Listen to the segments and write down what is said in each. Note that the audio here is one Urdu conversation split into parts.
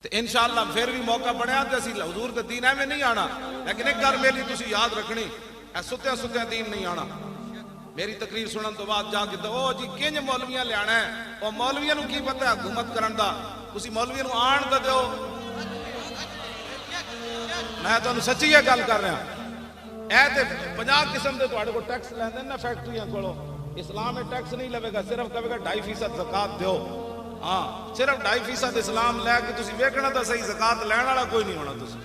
تو انشاءاللہ پھر بھی موقع بنیا تو اسی حضور دے دین میں نہیں آنا، لیکن ایک گل میری تسی یاد رکھنی، اے ستیا ستیا دین نہیں آنا۔ میری تقریر سنن تو بعد جا کے او جی کنج مولویاں لیانا ہے، او مولویاں نو کی پتہ ہے حکومت کرن دا، تسی مولویاں نو آن تے دیو۔ میں تانوں سچی یہ گل کر رہا، اے تے 50 قسم دے تواڈے کو ٹیکس لیندے نا فیکٹریاں کولو، اسلام میں ٹیکس نہیں لوے گا، صرف کہے گا 2.5% زکات دیو۔ ہاں صرف 2.5% اسلام لے کے تسی ویکھنا تا صحیح، زکات لین والا کوئی نہیں ہونا۔ تسی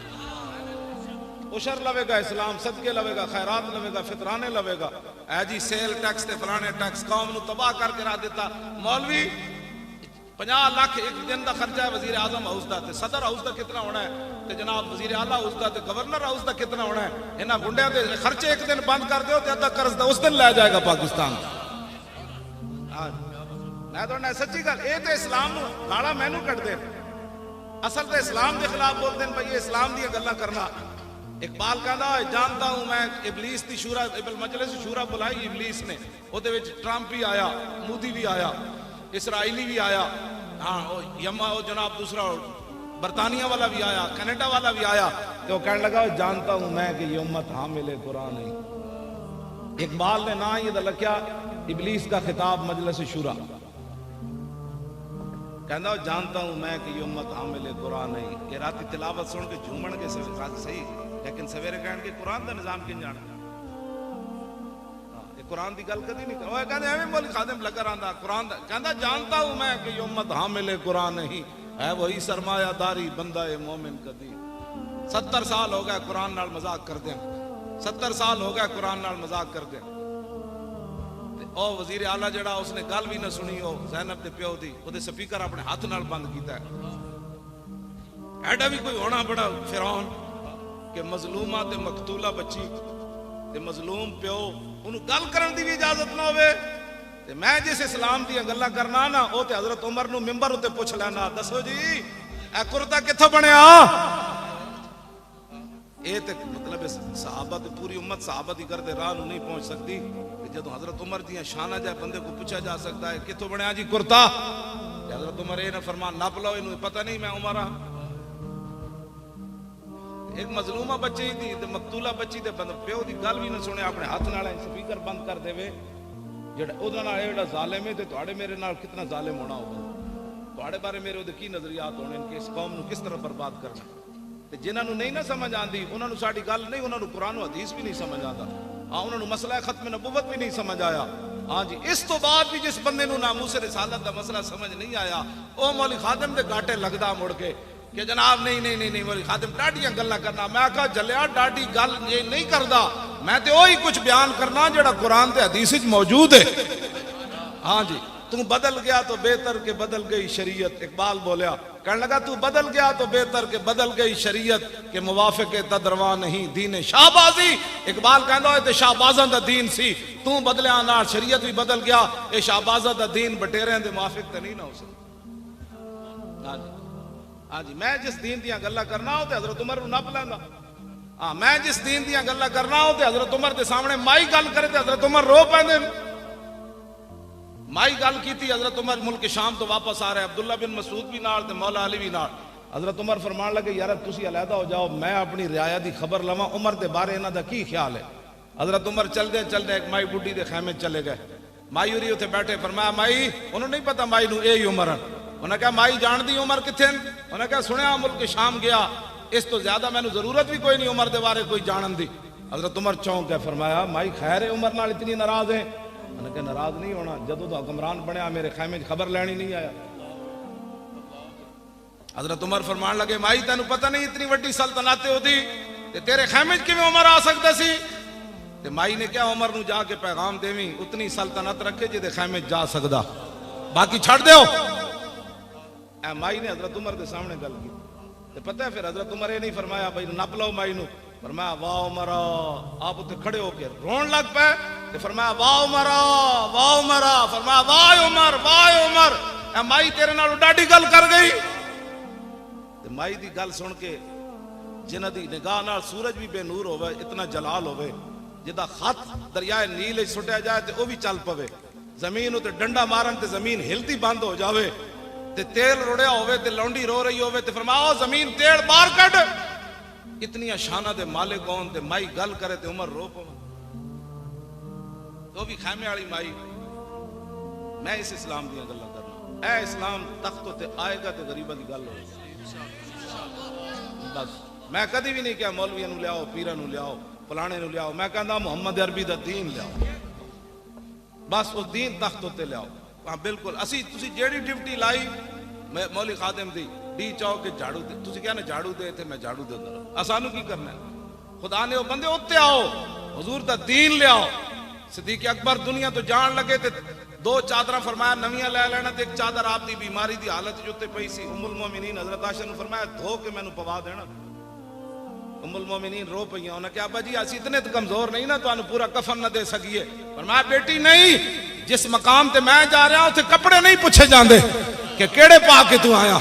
عشر لوے گا، اسلام صدقے لوے گا، خیرات لوے گا، فطرانے لوے گا۔ اے جی سیل ٹیکس تے فلانے ٹیکس قوم نو تباہ کر کے رکھ دیتا۔ مولوی 50 لاکھ ایک دن دا خرچہ ہے وزیر اعظم ہاؤس دا، تے صدر ہاؤس دا کتنا ہونا ہے، تے جناب وزیر اعلیٰ ہاؤس دا تے گورنر ہاؤس دا کتنا ہونا ہے۔ انہاں گنڈیاں دے خرچے ایک دن بند کر دیو تے ادھا قرض دا اس دن لے جائے گا پاکستان۔ میں تو سچی گل، اے تے اسلام نو گالا مینو کٹ دے، اصل تے اسلام دے خلاف بول دین بھائی اسلام دی گلاں کرنا۔ اقبال کہندا جانتا ہوں میں ابلیس دی شورا، مجلس شورا بلائی ابلیس نے، او دے وچ ٹرمپ بھی آیا، مودی بھی آیا، اسرائیلی بھی آیا، ہاں یما او جناب دوسرا برطانیہ والا بھی آیا، کینیڈا والا بھی آیا، تو کہنے لگا جانتا ہوں میں کہ یہ امت حامل قرآن ہے۔ اقبال نے نہ یہ لکھیا ابلیس کا خطاب مجلس شورا، کہندا جانتا ہوں میں کہ یہ امت حامل قرآن ہے۔ یہ راتی تلاوت سن کے جھومن کے صحیح، لیکن سویرے کہن کے قرآن دا نظام کن جانا، یہ قرآن دی گل کدی نہیں کرو۔ وہ کہندے ایویں مولی خادم لگا رہندا قرآن دا، کہندا جانتا ہوں میں کہ یہ امت حامل قرآن نہیں ہے، وہی سرمایہ داری بندہ مومن کدی۔ 70 سال ہو گئے قرآن نال مذاق کردے، 70 سال ہو گئے قرآن نال مذاق کردے۔ او وزیر اعلیٰ جڑا اس نے گل بھی نہ سنی، او زینب دے پیو دی، او دے سپیکر اپنے ہاتھ نال بند کیتا ہے۔ ایڈا بھی کوئی ہونا بڑا فرعون کہ مظلومہ تے مقتولہ بچی تے مظلوم پیو انہوں گل کرن دی بھی اجازت نہ ہوئے۔ تے میں جس اسلام دی گلاں کرنا نا، او تے حضرت عمر نو ممبر اتے پوچھ لینا، دسو جی اے کرتا کتھوں بنیا؟ اے تے مطلب صحابہ تے پوری امت صحابہ دی کردے راہ نو نہیں پہنچ سکتی کہ جدوں حضرت عمر دیاں شانہ جائے بندے کو پوچھا جا سکتا ہے کتھوں بنیا جی کرتا؟ حضرت عمر اے نہ فرمان نپ لو، انہوں پتہ نہیں میں عمر ہاں۔ ایک مظلومہ بچی دی تے مقتولہ بچی دے بند پیو دی گل بھی نہ سنے، اپنے ہاتھ نال سپیکر بند کر دے وے، جڑا او دا نال ایڑا ظالم ہے تے تواڈے میرے نال کتنا ظالم ہونا ہوگا، تواڈے بارے میرے او دے کی نظریات ہونے کہ اس قوم نو کس طرح برباد کرنا۔ تے جنہاں نو نہیں نہ سمجھ آندی انہاں نو ساڈی گل نہیں، انہاں نو قرآن و حدیث بھی نہیں سمجھ آندا، ہاں انہاں نو مسئلہ ختم نبوت بھی نہیں سمجھ آیا۔ ہاں جی اس تو بعد بھی جس بندے نو ناموس رسالت دا مسئلہ سمجھ نہیں آیا، او مولی خادم دے گاٹے لگدا مڑ کے کہ جناب نہیں مولی خادم ڈاڈیاں گلاں کرنا۔ میں کہا جلیا ڈاڈی گل یہ نہیں کردا، میں تے وہی کچھ بیان کرنا جڑا قرآن تے حدیث وچ موجود ہے۔ ہاں جی تو بدل گیا تو بہتر کہ بدل گئی شریعت، اقبال بولیا، کہنے لگا تو بدل گیا تو بہتر کہ بدل گئی شریعت، کہ موافق تدرواں نہیں دین شاہبازی۔ اقبال کہندا ہے تے شاہبازاں دا دین سی، تو بدلیاں نال شریعت بھی بدل گیا، اے شاہبازاں دا دین بٹیریاں دے موافق تے نہیں نہ ہو سکتا۔ ہاں جی ہاں جی میں جس دین دیاں گلاں کرنا ہو تے حضرت عمر نو نپ لیندا، ہاں میں جس دین دیاں گلاں کرنا ہو تے حضرت عمر دے سامنے مائی گل کرے تے حضرت عمر رو پیندے۔ مائی گل کیتی حضرت عمر ملک شام تو واپس آ رہے، عبداللہ بن مسعود بھی نال تے مولا علی بھی نال۔ حضرت عمر فرمان لگے یار تسی علیحدہ ہو جاؤ، میں اپنی رعایا دی خبر لواں عمر دے بارے انہاں دا کی خیال ہے۔ حضرت عمر چل دے ایک مائی بڈھی دے خیمے چلے گئے، مائی ہوری اتنے بیٹھے، فرمایا مائی، انہوں نہیں پتا مائی نو اے ہی عمر ہے۔ انہوں نے کہا مائی جان دی عمر کتھے؟ انہوں نے کہا سنیا ملک شام گیا، اس تو زیادہ میں نو ضرورت بھی کوئی نہیں عمر دے بارے کوئی جانن دی۔ حضرت عمر چونک گئے، فرمایا مائی خیر ہے عمر نال اتنی ناراض ہے؟ انہوں نے کہا ناراض نہیں ہونا، جدوں تو حکمران بنیا میرے خیمے خبر لینی نہیں آیا۔ حضرت عمر فرمان لگے مائی تینوں پتہ نہیں اتنی وڈی سلطنت ہوتی تے تیرے خیمے کیویں عمر آ سکتا سی؟ تے مائی نے کیا عمر نو جا کے پیغام دیویں اتنی سلطنت رکھے جے دے خیمے جا سکدا، باقی چھڑ دیو۔ اے مائی نے حضرت عمر دے سامنے گل کی تے پتہ ہے پھر حضرت عمر یہ نہیں فرمایا بھائی نپ لو مائی نو، فرمایا واہ عمرہ، آپ اتنے کھڑے ہو کے رون لگ پے تے فرمایا واہ عمرہ واہ عمرہ، فرمایا واہ عمر واہ عمر، اے مائی تیرے نال ڈاڈی گل کر گئی۔ تے مائی دی گل سن کے جنہ دی نگاہ نال سورج بھی بے نور ہوئے، اتنا جلال ہوئے، جدا خط دریائے نیل سٹیا جائے تے او بھی چل پوے، زمین تے ڈنڈا مارن تے زمین ہلتی بند ہو جاوے، تے تیل رڑیا ہوئے تے لونڈی رو رہی ہوئے تے فرمایا زمین تیل باہر کٹ. اتنی شانہ دے مالک ہون تے مائی گل کرے تے عمر رو پو تو بھی خیمے والی مائی. میں اس اسلام دیا گلا کرنا. اے اسلام تخت تے آئے گا تے غریبہ دی گل ہوگی. بس میں کدی بھی نہیں کہا مولویاں نو لیاؤ پیراں نو لیاؤ فلانے نو لیاؤ. میں کہندا محمد عربی دا دین لیاؤ. بس وہ دین تخت تے لیاؤ. ہاں بالکل اسی تسی جیڑی ڈیوٹی لائی مولوی خادم دی ڈی چاؤ کہ جھاڑو دے. تسی کہنا جھاڑو دے تے میں جھاڑو دے دوں. اسانو کی کرنا ہے؟ خدا نے وہ بندے اوتے آؤ حضور دا دین لے آؤ. صدیق اکبر دنیا تو جان لگے تے دو چادر فرمایا نویاں لے لینا تے ایک چادر آپ دی بیماری دی حالت جو تے پئی سی. ام المومنین حضرت عائشہ نے فرمایا دھو کے مینوں پوا دینا. ام المومنین رو پئیاں. انہاں کہا ابا جی اسی اتنے تو کمزور نہیں نا تانوں پورا کفن نہ دے سکیے. فرمایا بیٹی نہیں, جس مقام تے میں جا رہا ہوں تے کپڑے نہیں پوچھے جاندے کہ کیڑے پا کے تو آیا.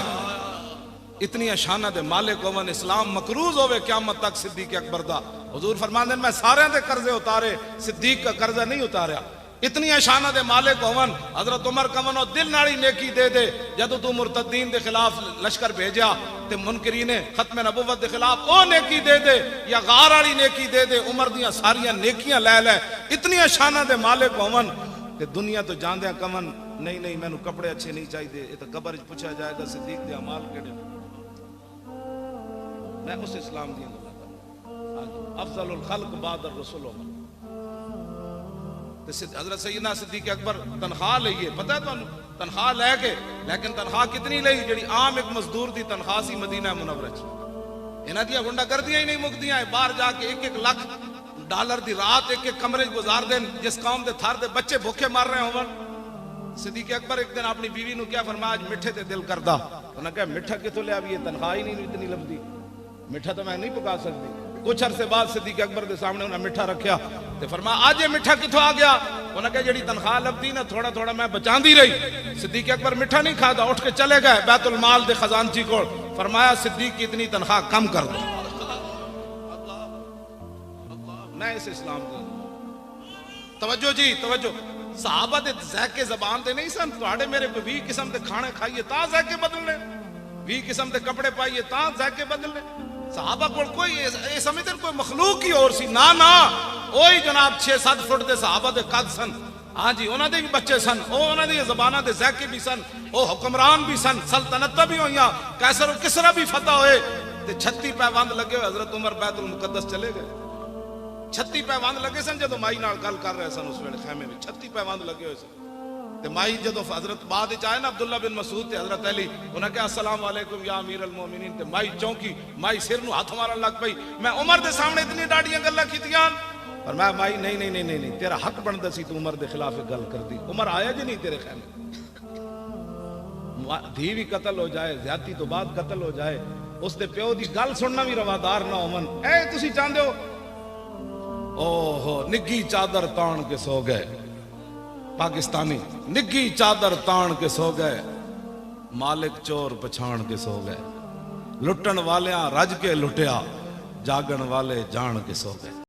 اتنی شانہ دے مالک ہون اسلام مقروض ہوئے قیامت تک صدیق اکبر دا. حضور فرماندے میں سارے دے قرضے اتارے صدیق کا قرضہ نہیں اتاریا. اتنی شانہ دے مالک ہون حضرت عمر کمنو دل ناڑی نیکی دے دے جدو تو مرتدین دے خلاف لشکر بھیجیا تے منکرین ختم نبوت دے خلاف او نیکی دے دے یا غار والی نیکی دے دے. عمر دیاں ساریاں نیکیاں لے لے. اتنی شانہ دے مالک ہون تے دنیا تو جاندیاں کمن نہیں نہیں مینوں کپڑے اچھے نہیں چاہیے. یہ تو قبر وچ پوچھا جائے گا صدیق دے اعمال کیڑے. میں اس اسلام دی گل کردا. افضل الخلق بعد الرسول عمر. حضرت سیدنا صدیق اکبر تنخواہ لئیے پتہ ہے تانوں تنخواہ لے کے لیکن تنخواہ کتنی لئی جڑی عام ایک مزدور دی تنخواہ سی مدینہ منورہ چ. انہاں دیاں گنڈا گردیاں ہی نہیں مکدیاں. باہر جا کے 1-1 لاکھ ڈالر دی رات ایک ایک کمرے گزار دین. جس قوم دے تھار دے بچے بھوکے مار رہے ہون. صدیق اکبر ایک دن اپنی بیوی نو کیا فرمایا آج میٹھے تے دل کردا. انہاں کہا میٹھا کتوں لے آوی تنخواہ ہی نہیں اتنی لبدی. میٹھا تو میں نہیں پکا سکتی. کچھ عرصے بعد صدیق اکبر دے سامنے انہاں میٹھا رکھیا تے فرمایا آج یہ میٹھا کتوں آ گیا. انہاں کہا جڑی تنخواہ لبدی نا تھوڑا تھوڑا میں بچاندی رہی. صدیق اکبر میٹھا نہیں کھادا اٹھ کے چلے گئے بیت المال دے خزانچی کو. فرمایا صدیق کی اتنی تنخواہ کم کر دو. میں اس اسلام دی توجہ جی توجہ. صحابہ دے ذائقے زبان دے نہیں سن. تواڈے میرے کو 20 قسم دے کھانے کھائیے تا ذائقے بدلنے, 20 قسم دے کپڑے پائیے تا ذائقے بدلنے. صحابہ کو کوئی یہ سمجھتے کوئی مخلوق ہی اور سی نا نا. وہی جناب 6-7 فٹ دے صحابہ دے قد سن. ہاں جی انہاں دے بھی بچے سن. انہاں دی زباناں دے ذائقے بھی سن. او حکمران بھی سن. سلطنتاں بھی ہوئیاں. قیصر و کسریٰ بھی فتح ہوئے تے 36 پیوند لگے ہوئے. حضرت عمر بیت المقدس چلے گئے. 36 پیوند لگے سن جدو مائی نال گل کر رہے سن اس ویلے خیمے میں 36 پیوند لگے ہوئے سن. تے مائی جدو حضرت بعد وچ آئے نا عبداللہ بن مسعود تے حضرت علی انہاں کہا السلام علیکم یا امیر المومنین. تے مائی چونکی مائی سر نو ہاتھ مارن لگ پئی. میں عمر دے سامنے اتنی ڈاڑیاں گلاں کیتیاں. اور میں مائی نہیں نہیں نہیں نہیں تیرا حق بندا سی تو عمر دے خلاف گل کر دی. عمر آیا جی نہیں تیرے خیمے. دھی بھی قتل ہو جائے زیادتی تو بعد قتل ہو جائے اس دے پیو دی گل سننا بھی روادار نہ ہون. اے تسی چاہندے ہو او ہو نگی چادر تان کے سو گئے. پاکستانی نگی چادر تان کے سو گئے. مالک چور پچھان کے سو گئے. لٹن والیاں رج کے لٹیا جاگن والے جان کے سو گئے.